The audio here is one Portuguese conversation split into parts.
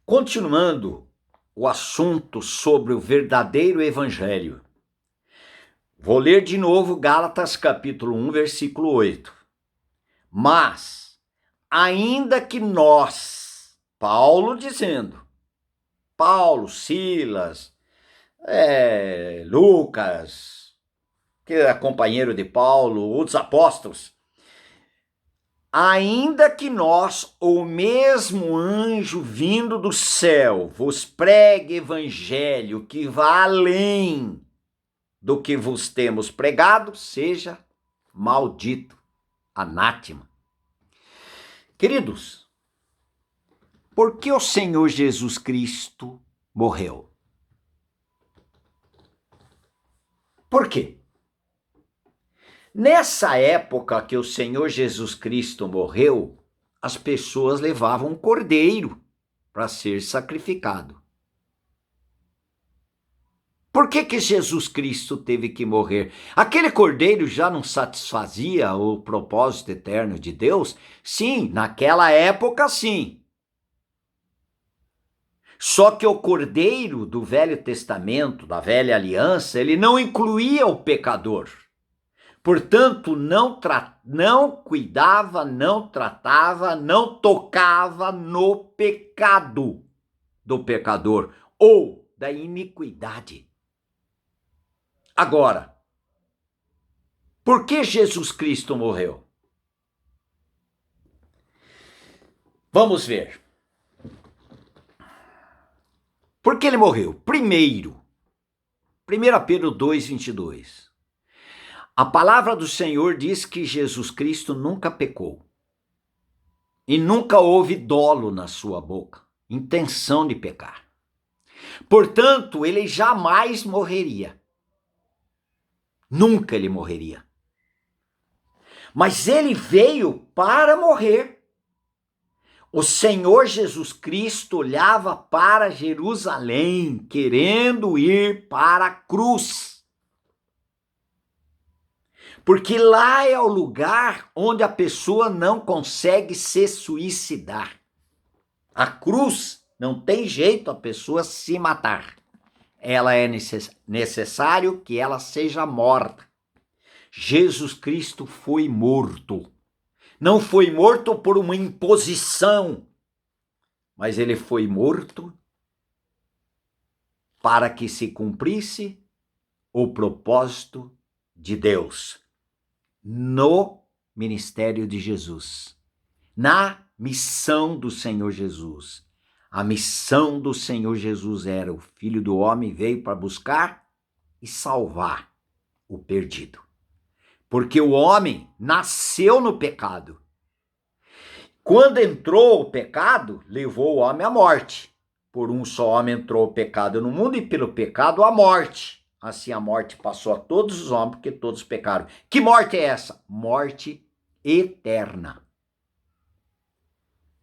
Continuando o assunto sobre o verdadeiro evangelho, vou ler de novo Gálatas capítulo 1, versículo 8. Mas, ainda que nós, Paulo dizendo, Paulo, Silas, Lucas, que é companheiro de Paulo, outros apóstolos, ainda que nós, ou mesmo anjo vindo do céu, vos pregue evangelho que vá além do que vos temos pregado, seja maldito, anátema. Queridos, por que o Senhor Jesus Cristo morreu? Por quê? Nessa época que o Senhor Jesus Cristo morreu, as pessoas levavam um cordeiro para ser sacrificado. Por que Jesus Cristo teve que morrer? Aquele cordeiro já não satisfazia o propósito eterno de Deus? Sim, naquela época sim. Só que o cordeiro do Velho Testamento, da Velha Aliança, ele não incluía o pecador. Portanto, não cuidava, não tratava, não tocava no pecado do pecador ou da iniquidade. Agora, por que Jesus Cristo morreu? Vamos ver. Por que ele morreu? Primeiro, 1 Pedro 2:22. A palavra do Senhor diz que Jesus Cristo nunca pecou. E nunca houve dolo na sua boca, intenção de pecar. Portanto, ele jamais morreria. Nunca ele morreria. Mas ele veio para morrer. O Senhor Jesus Cristo olhava para Jerusalém, querendo ir para a cruz. Porque lá é o lugar onde a pessoa não consegue se suicidar. A cruz não tem jeito a pessoa se matar. Ela é necessário que ela seja morta. Jesus Cristo foi morto. Não foi morto por uma imposição, mas ele foi morto para que se cumprisse o propósito de Deus no ministério de Jesus, na missão do Senhor Jesus. A missão do Senhor Jesus era: o Filho do Homem veio para buscar e salvar o perdido. Porque o homem nasceu no pecado. Quando entrou o pecado, levou o homem à morte. Por um só homem entrou o pecado no mundo e pelo pecado a morte. Assim a morte passou a todos os homens, porque todos pecaram. Que morte é essa? Morte eterna.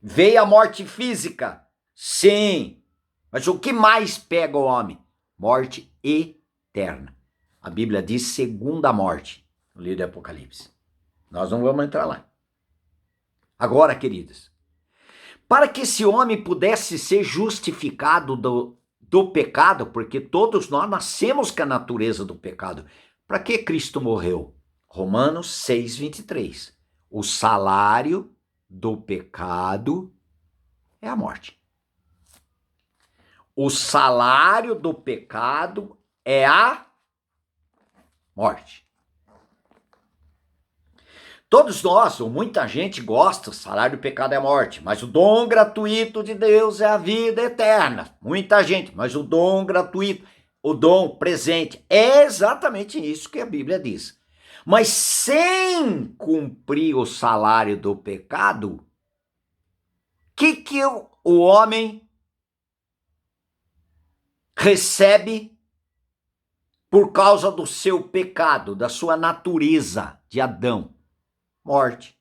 Veio a morte física? Sim. Mas o que mais pega o homem? Morte eterna. A Bíblia diz segunda morte, no livro do Apocalipse. Nós não vamos entrar lá. Agora, queridos, para que esse homem pudesse ser justificado do pecado, porque todos nós nascemos com a natureza do pecado, para que Cristo morreu? Romanos 6:23. O salário do pecado é a morte. O salário do pecado é a morte. Todos nós, ou muita gente gosta, o salário do pecado é a morte, mas o dom gratuito de Deus é a vida eterna. Muita gente, mas o dom gratuito, o dom presente, é exatamente isso que a Bíblia diz. Mas sem cumprir o salário do pecado, o que o homem recebe por causa do seu pecado, da sua natureza de Adão? Morte.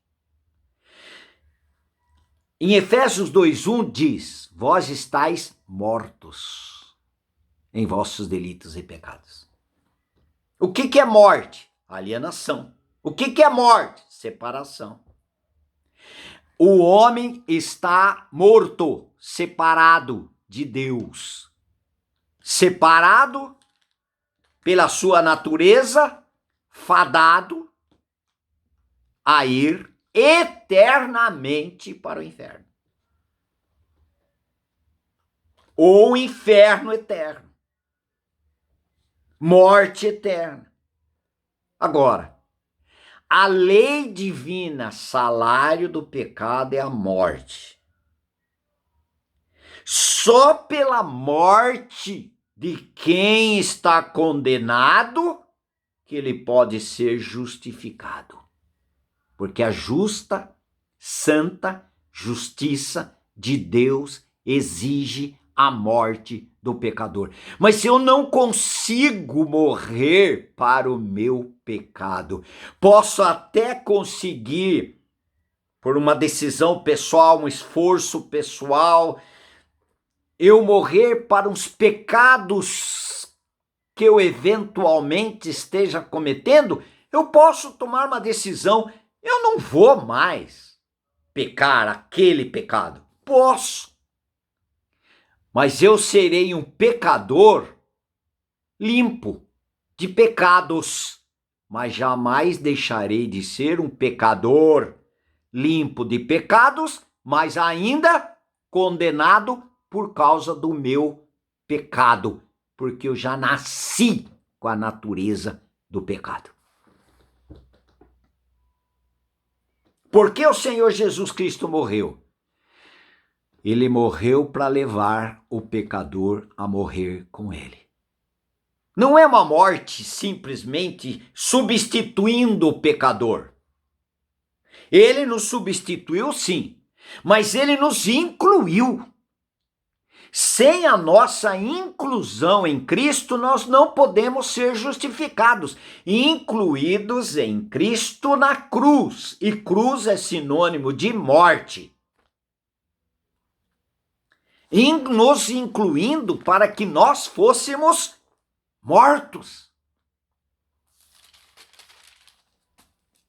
Em Efésios 2:1 diz: vós estáis mortos em vossos delitos e pecados. O que é morte? Alienação. O que é morte? Separação. O homem está morto. separado de Deus, separado pela sua natureza, fadado a ir eternamente para o inferno. Ou inferno eterno. Morte eterna. Agora, a lei divina, salário do pecado é a morte. Só pela morte de quem está condenado que ele pode ser justificado. Porque a justa, santa justiça de Deus exige a morte do pecador. Mas se eu não consigo morrer para o meu pecado, posso até conseguir, por uma decisão pessoal, um esforço pessoal, eu morrer para os pecados que eu eventualmente esteja cometendo, eu posso tomar uma decisão. Eu não vou mais pecar aquele pecado. Posso. Mas eu serei um pecador limpo de pecados, mas jamais deixarei de ser um pecador limpo de pecados, mas ainda condenado por causa do meu pecado, porque eu já nasci com a natureza do pecado. Por que o Senhor Jesus Cristo morreu? Ele morreu para levar o pecador a morrer com ele. Não é uma morte simplesmente substituindo o pecador. Ele nos substituiu, sim, mas ele nos incluiu. Sem a nossa inclusão em Cristo, nós não podemos ser justificados, incluídos em Cristo na cruz. E cruz é sinônimo de morte. Nos incluindo para que nós fôssemos mortos.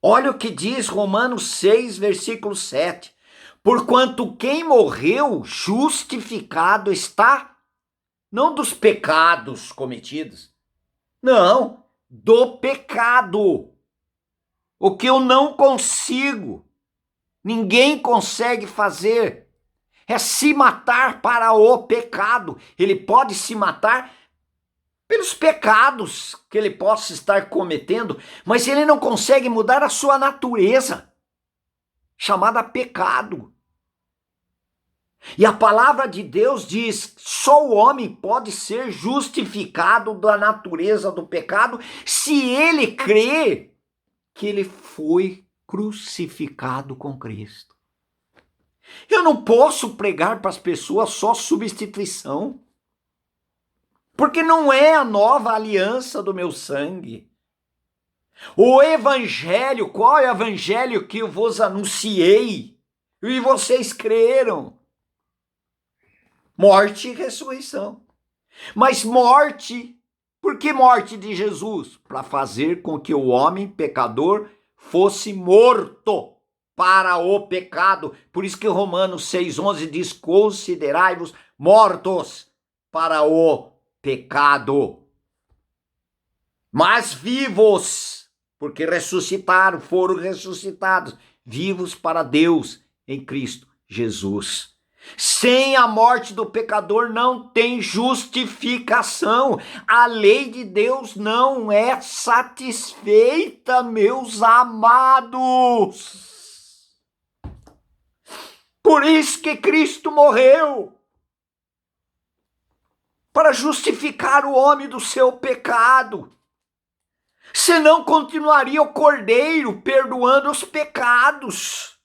Olha o que diz Romanos 6, versículo 7. Porquanto quem morreu justificado está, não dos pecados cometidos, não, do pecado. O que eu não consigo, ninguém consegue fazer, é se matar para o pecado. Ele pode se matar pelos pecados que ele possa estar cometendo, mas ele não consegue mudar a sua natureza, chamada pecado. E a palavra de Deus diz: só o homem pode ser justificado da natureza do pecado se ele crer que ele foi crucificado com Cristo. Eu não posso pregar para as pessoas só substituição, porque não é a nova aliança do meu sangue. O evangelho, qual é o evangelho que eu vos anunciei e vocês creram? Morte e ressurreição. Mas morte, por que morte de Jesus? Para fazer com que o homem pecador fosse morto para o pecado. Por isso que Romanos 6,11 diz: considerai-vos mortos para o pecado, mas vivos, porque ressuscitaram, foram ressuscitados, vivos para Deus em Cristo Jesus. Sem a morte do pecador não tem justificação. A lei de Deus não é satisfeita, meus amados. Por isso que Cristo morreu, para justificar o homem do seu pecado. Senão continuaria o Cordeiro perdoando os pecados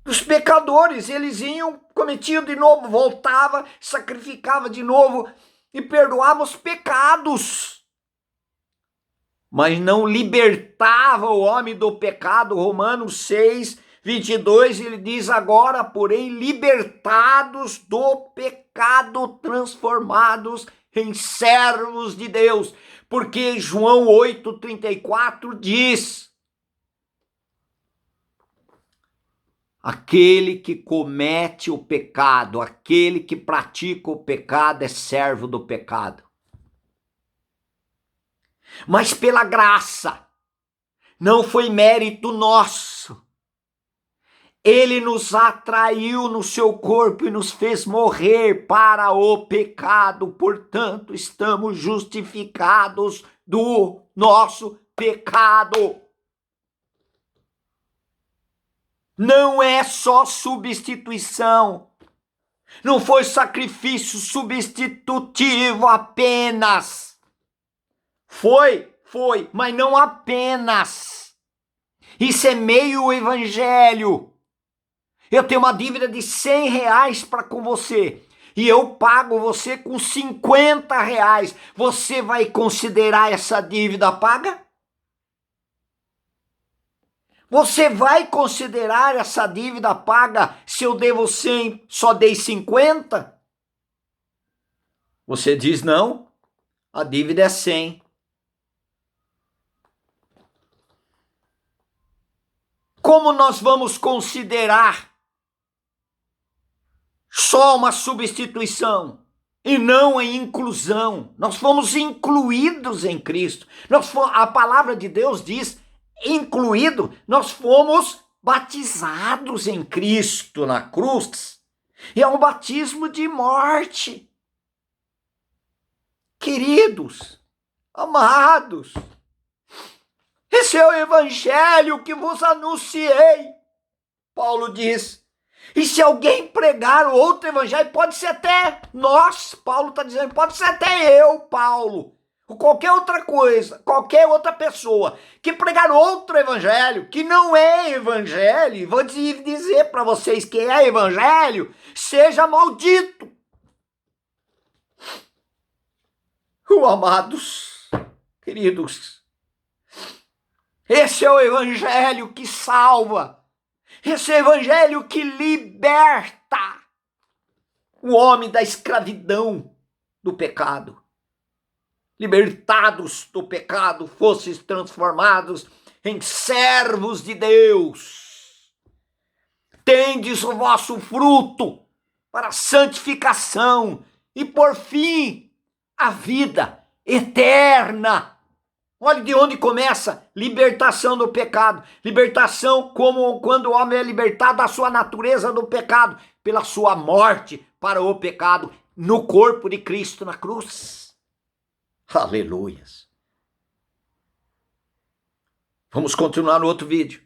dos pecadores. Eles iam, cometiam de novo, voltava, sacrificava de novo e perdoava os pecados. Mas não libertava o homem do pecado. Romanos 6, 22, ele diz: agora, porém, libertados do pecado, transformados em servos de Deus. Porque João 8,34 diz: Aquele que comete o pecado, aquele que pratica o pecado é servo do pecado. Mas pela graça, não foi mérito nosso. Ele nos atraiu no seu corpo e nos fez morrer para o pecado. Portanto, estamos justificados do nosso pecado. Não é só substituição. Não foi sacrifício substitutivo apenas. Foi, mas não apenas. Isso é meio evangelho. Eu tenho uma dívida de R$100 para com você e eu pago você com R$50. Você vai considerar essa dívida paga? Você vai considerar essa dívida paga se eu devo 100, só dei 50? Você diz não, a dívida é 100. Como nós vamos considerar só uma substituição e não a inclusão? Nós fomos incluídos em Cristo. A palavra de Deus diz incluído, nós fomos batizados em Cristo na cruz. E é um batismo de morte. Queridos, amados, esse é o evangelho que vos anunciei, Paulo diz. E se alguém pregar outro evangelho, pode ser até nós, Paulo está dizendo, pode ser até eu, Paulo, ou qualquer outra coisa, qualquer outra pessoa, que pregar outro evangelho, que não é evangelho, vou dizer para vocês que é evangelho, seja maldito. Amados, queridos, esse é o evangelho que salva, esse é o evangelho que liberta o homem da escravidão do pecado. Libertados do pecado, fosseis transformados em servos de Deus. Tendes o vosso fruto para a santificação e, por fim, a vida eterna. Olha de onde começa libertação do pecado. Libertação como quando o homem é libertado da sua natureza do pecado, pela sua morte para o pecado no corpo de Cristo na cruz. Aleluias. Vamos continuar no outro vídeo.